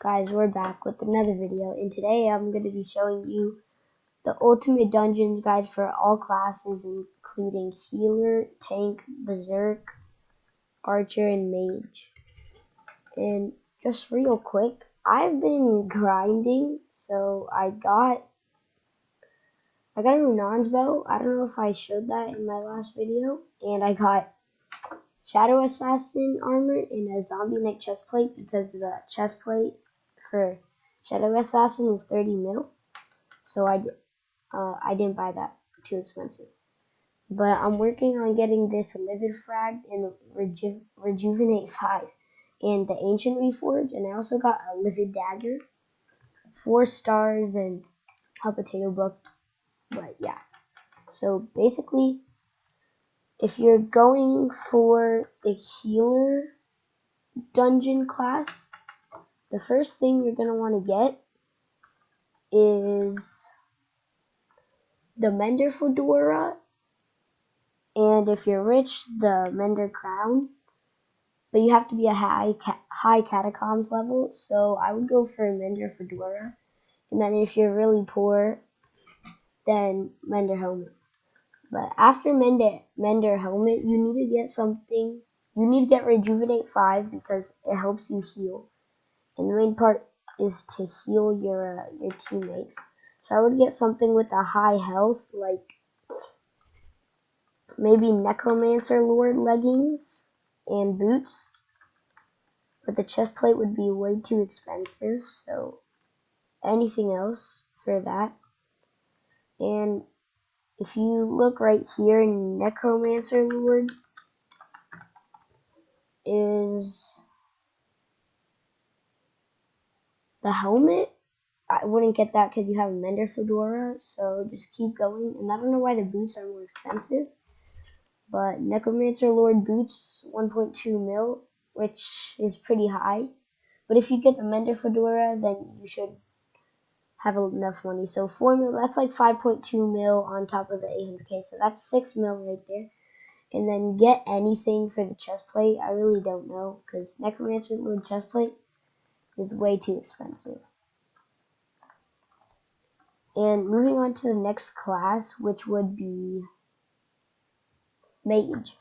Guys, we're back with another video, and today I'm going to be showing you the ultimate dungeons guide for all classes, including healer, tank, berserk, archer, and mage. And just real quick, I've been grinding, so I got a Runan's bow. I don't know if I showed that in my last video, and I got Shadow Assassin armor and a zombie neck chestplate because the chestplate for Shadow Assassin is 30 mil, so I didn't buy that, too expensive. But I'm working on getting this Livid Frag and Rejuvenate 5 and the Ancient Reforge, and I also got a Livid Dagger, 4 stars, and a potato book. But yeah, so basically, if you're going for the healer dungeon class, the first thing you're going to want to get is the Mender Fedora, and if you're rich, the Mender Crown. But you have to be a high Catacombs level, so I would go for Mender Fedora. And then if you're really poor, then Mender Helmet. But after Mender Helmet, you need to get something. You need to get Rejuvenate 5 because it helps you heal. And the main part is to heal your teammates. So I would get something with a high health, like maybe Necromancer Lord leggings and boots. But the chest plate would be way too expensive, so anything else for that. And if you look right here, Necromancer Lord is the helmet. I wouldn't get that because you have a Mender Fedora, so just keep going. And I don't know why the boots are more expensive, but Necromancer Lord boots 1.2 mil, which is pretty high. But if you get the Mender Fedora, then you should have enough money. So 4 mil, that's like 5.2 mil on top of the 800k, so that's 6 mil right there. And then get anything for the chest plate. I really don't know because Necromancer Lord chest plate is way too expensive. And moving on to the next class, which would be Mage.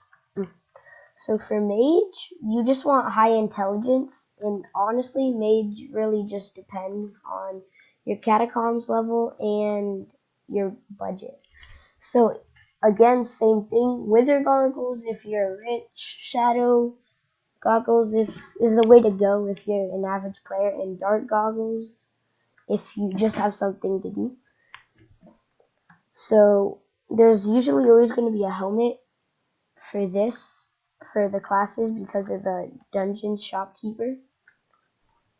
So for Mage, you just want high intelligence, and honestly, Mage really just depends on your Catacombs level and your budget. So again, same thing. Wither goggles if you're rich. Shadow goggles is the way to go if you're an average player, and dark goggles if you just have something to do. So there's usually always going to be a helmet for the classes because of the dungeon shopkeeper.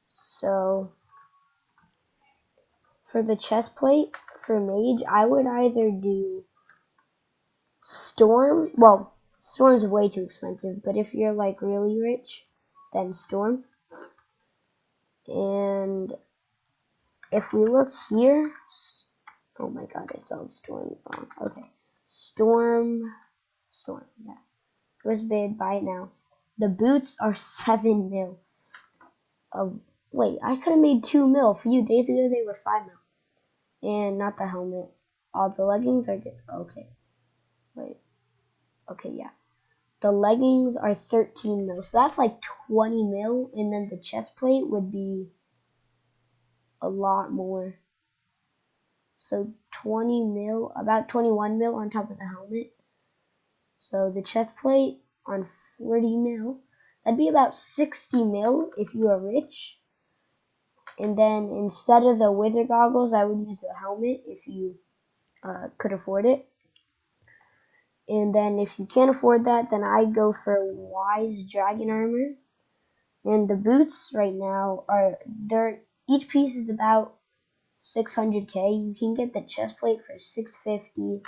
So for the chest plate for Mage, I would either do Storm. Well, Storm's way too expensive, but if you're like really rich, then Storm. And if we look here, oh my god, I spelled Storm wrong. Okay, Storm, yeah. First bid, buy it now. The boots are 7 mil. Wait, I could have made 2 mil. For you, days ago they were 5 mil. And not the helmet. All the leggings are good. Okay. Wait. Okay, yeah. The leggings are 13 mil. So that's like 20 mil. And then the chest plate would be a lot more. So 20 mil, about 21 mil on top of the helmet. So the chest plate on 40 mil. That'd be about 60 mil if you are rich. And then instead of the wither goggles, I would use the helmet if you could afford it. And then if you can't afford that, then I'd go for Wise Dragon Armor. And the boots right now each piece is about 600k. You can get the chest plate for 650.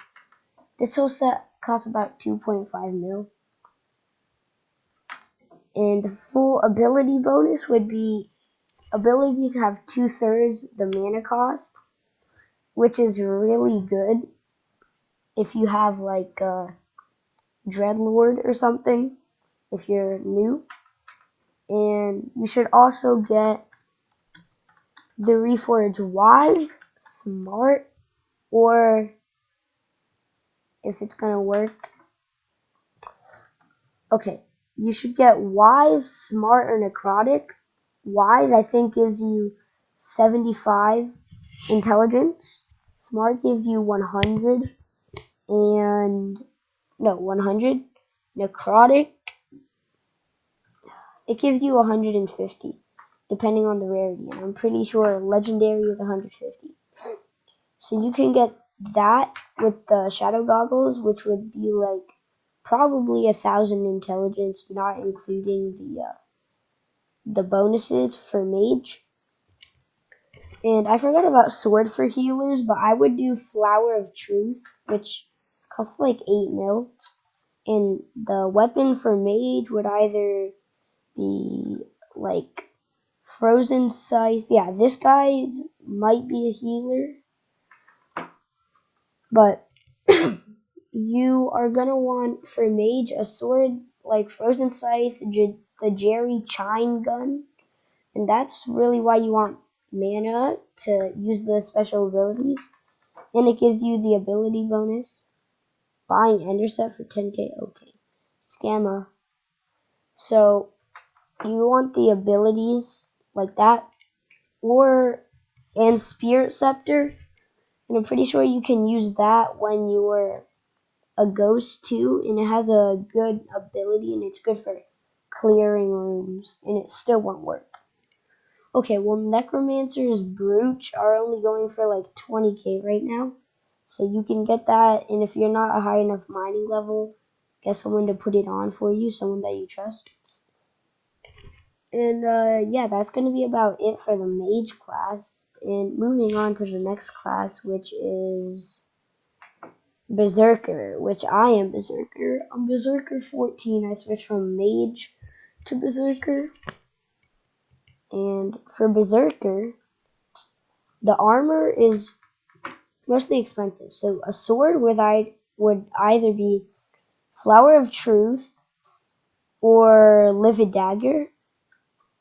This whole set costs about 2.5 mil. And the full ability bonus would be ability to have 2/3 the mana cost, which is really good if you have like Dreadlord or something, if you're new. And you should also get the reforge wise, smart, or if it's gonna work. Okay, you should get wise, smart, or necrotic. Wise, I think, gives you 75 intelligence. Smart gives you 100, and no, 100. Necrotic, it gives you 150, depending on the rarity. And I'm pretty sure legendary is 150. So you can get that with the shadow goggles, which would be like probably 1,000 intelligence, not including the bonuses for mage. And I forgot about sword for healers, but I would do flower of truth, which costs like 8 mil. And the weapon for mage would either be like frozen scythe. Yeah, this guy might be a healer, but you are gonna want for mage a sword like frozen scythe, the Jerry Chine gun, and that's really why you want mana to use the special abilities, and it gives you the ability bonus. Buying ender set for 10k. Okay, scammer. So you want the abilities like that, and Spirit Scepter, and I'm pretty sure you can use that when you're a ghost too, and it has a good ability, and it's good for clearing rooms, and it still won't work. Okay, well, Necromancer's Brooch are only going for like 20k right now, so you can get that, and if you're not a high enough mining level, get someone to put it on for you, someone that you trust. And yeah, that's going to be about it for the mage class. And moving on to the next class, which is Berserker, which I am Berserker. I'm Berserker 14. I switched from mage to Berserker. And for Berserker, the armor is mostly expensive. So a sword would either be Flower of Truth or Livid Dagger,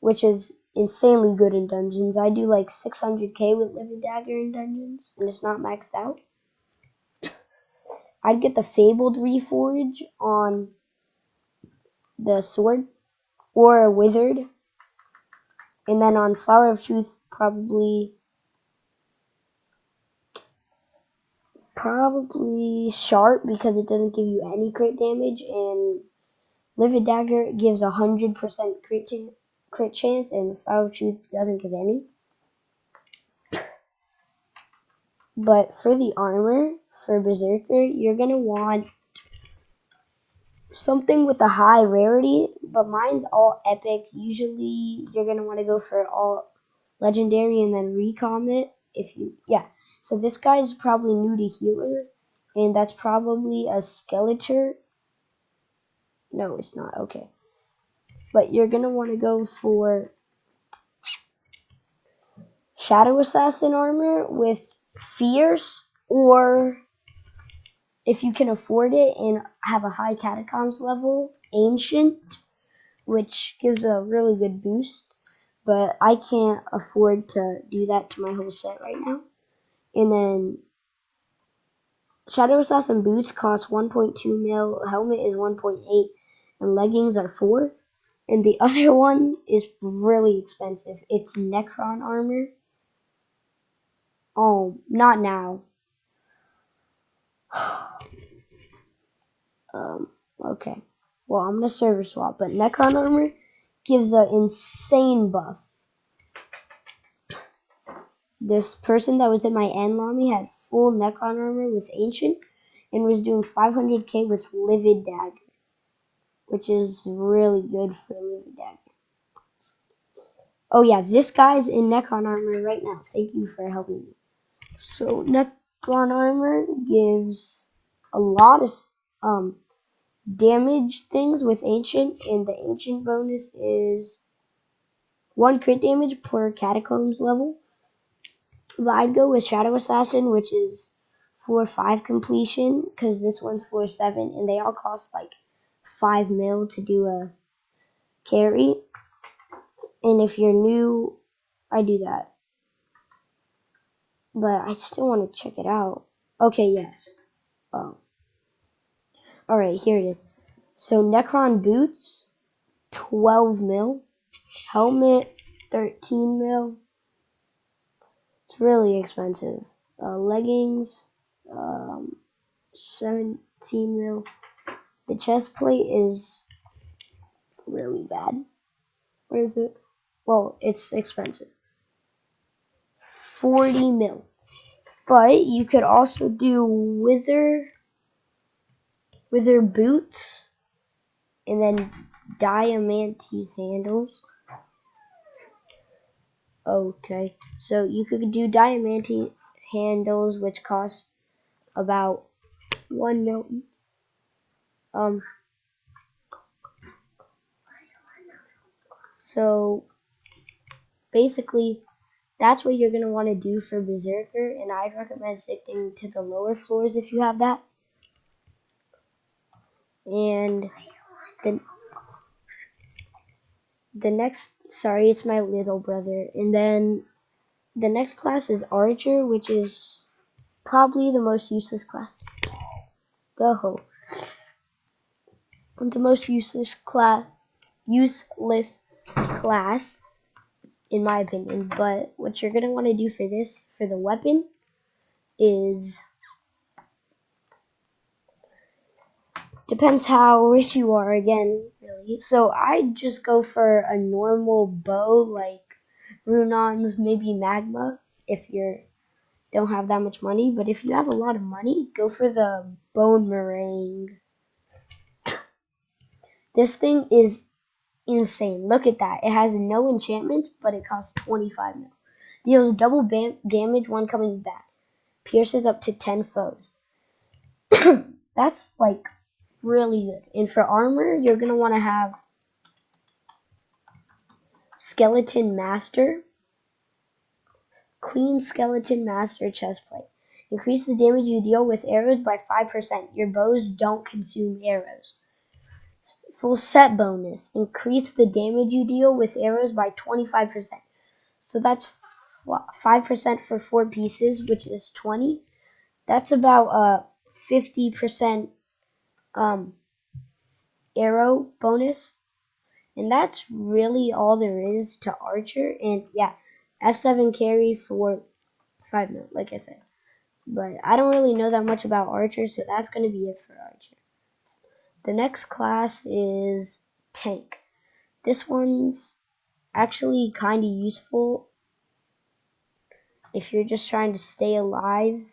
which is insanely good in dungeons. I do like 600k with Livid Dagger in dungeons, and it's not maxed out. I'd get the Fabled Reforge on the sword, or a Withered, and then on Flower of Truth, probably Sharp, because it doesn't give you any crit damage, and Livid Dagger gives 100% crit chance, and Flower of Truth doesn't give any. But for the armor, for Berserker, you're going to want something with a high rarity, but mine's all epic. Usually, you're going to want to go for all legendary and then recom it. So this guy is probably new to healer, and that's probably a Skeletor. No, it's not. Okay. But you're going to want to go for Shadow Assassin armor with Fierce, or if you can afford it and have a high Catacombs level, Ancient, which gives a really good boost. But I can't afford to do that to my whole set right now. And then Shadow Assassin boots cost 1.2 mil, helmet is 1.8, and leggings are 4. And the other one is really expensive. It's Necron armor. Oh, not now. Okay. Well, I'm gonna server swap, but Necron armor gives an insane buff. This person that was in my end lobby had full Necron armor with Ancient and was doing 500k with Livid Dagger, which is really good for Livid Dagger. Oh yeah, this guy's in Necron armor right now. Thank you for helping me. So Necron armor gives a lot of damage things with Ancient, and the Ancient bonus is 1 crit damage per Catacombs level. But I'd go with Shadow Assassin, which is 4-5 completion, because this one's 4-7, and they all cost like 5 mil to do a carry. And if you're new, I do that. but I still want to check it out. Okay, yes. Oh. Alright, here it is. So Necron boots, 12 mil. Helmet, 13 mil. It's really expensive. Leggings, 17 mil. The chest plate is really bad. Where is it? Well, it's expensive. 40 mil. But you could also do wither boots and then diamantes handles. Okay, so you could do diamante handles, which cost about 1 million. So basically, that's what you're gonna want to do for Berserker, and I'd recommend sticking to the lower floors if you have that. And the next, sorry, it's my little brother. And then the next class is Archer, which is probably the most useless class. Go. The most useless class, in my opinion. But what you're gonna want to do for this, for the weapon, is depends how rich you are again, really. So I just go for a normal bow like Runon's, maybe Magma, if you don't have that much money. But if you have a lot of money, go for the Bone Meringue. This thing is insane. Look at that. It has no enchantments, but it costs 25 mil. Deals double damage when coming back. Pierces up to 10 foes. That's like really good. And for armor, you're going to want to have Skeleton Master. Clean Skeleton Master chestplate. Increase the damage you deal with arrows by 5%. Your bows don't consume arrows. Full set bonus. Increase the damage you deal with arrows by 25%. So that's 5% for 4 pieces, which is 20. That's about 50% arrow bonus. And that's really all there is to Archer. And yeah, F7 carry for 5 mil, like I said. But I don't really know that much about Archer, so that's going to be it for Archer. The next class is Tank. This one's actually kind of useful if you're just trying to stay alive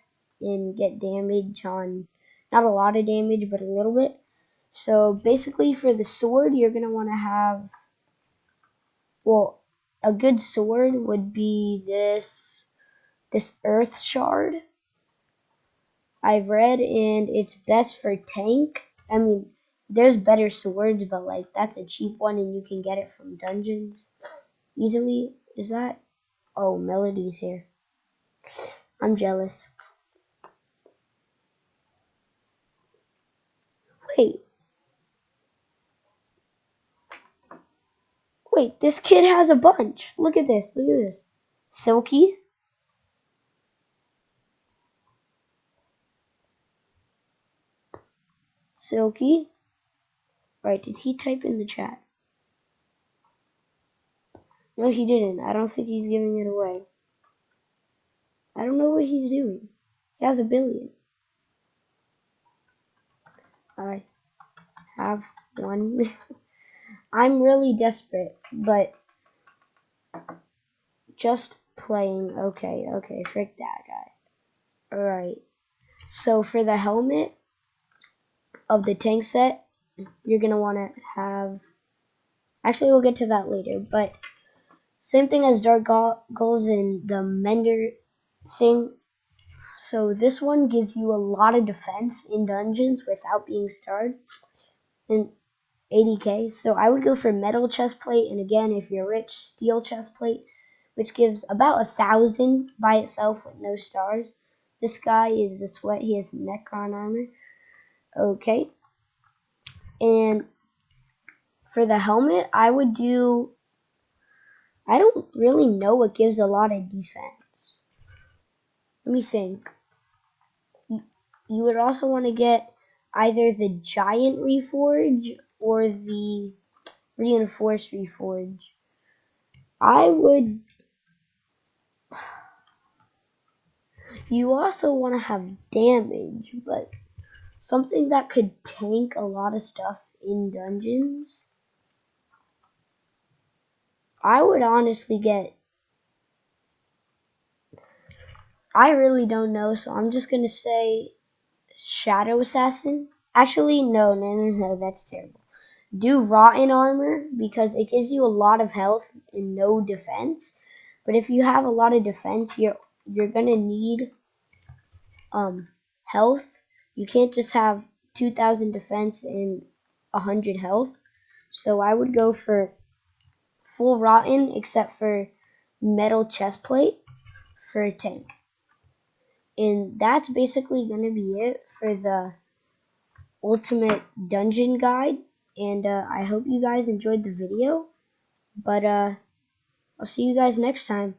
and get damage on, not a lot of damage, but a little bit. So basically for the sword, you're going to want to have, well, a good sword would be this earth shard. I've read, and it's best for tank. I mean, there's better swords, but like that's a cheap one and you can get it from dungeons easily. Is that? Oh, Melody's here. I'm jealous. Wait. Wait, this kid has a bunch. Look at this. Look at this. Silky. Silky. Alright, did he type in the chat? No, he didn't. I don't think he's giving it away. I don't know what he's doing. He has 1 billion. I have one. I'm really desperate, but just playing. Okay, frick that guy. Alright. So for the helmet of the tank set, you're going to want to have... Actually, we'll get to that later, but same thing as Dark Goals and the Mender thing. So this one gives you a lot of defense in dungeons without being starred. And 80k. So I would go for metal chestplate, and again, if you're rich, steel chestplate, which gives about 1,000 by itself with no stars. This guy is a sweat. He has Necron armor. Okay. And for the helmet, I would do... I don't really know what gives a lot of defense. let me think. You would also want to get either the giant reforge or the reinforced reforge. I would. You also want to have damage, but something that could tank a lot of stuff in dungeons. I would honestly get. I really don't know, so I'm just gonna say Shadow Assassin. Actually, no, that's terrible. Do Rotten Armor because it gives you a lot of health and no defense. But if you have a lot of defense, you're gonna need health. You can't just have 2,000 defense and 100 health. So I would go for full Rotten except for metal chestplate for a tank. And that's basically gonna be it for the ultimate dungeon guide. And I hope you guys enjoyed the video. But I'll see you guys next time.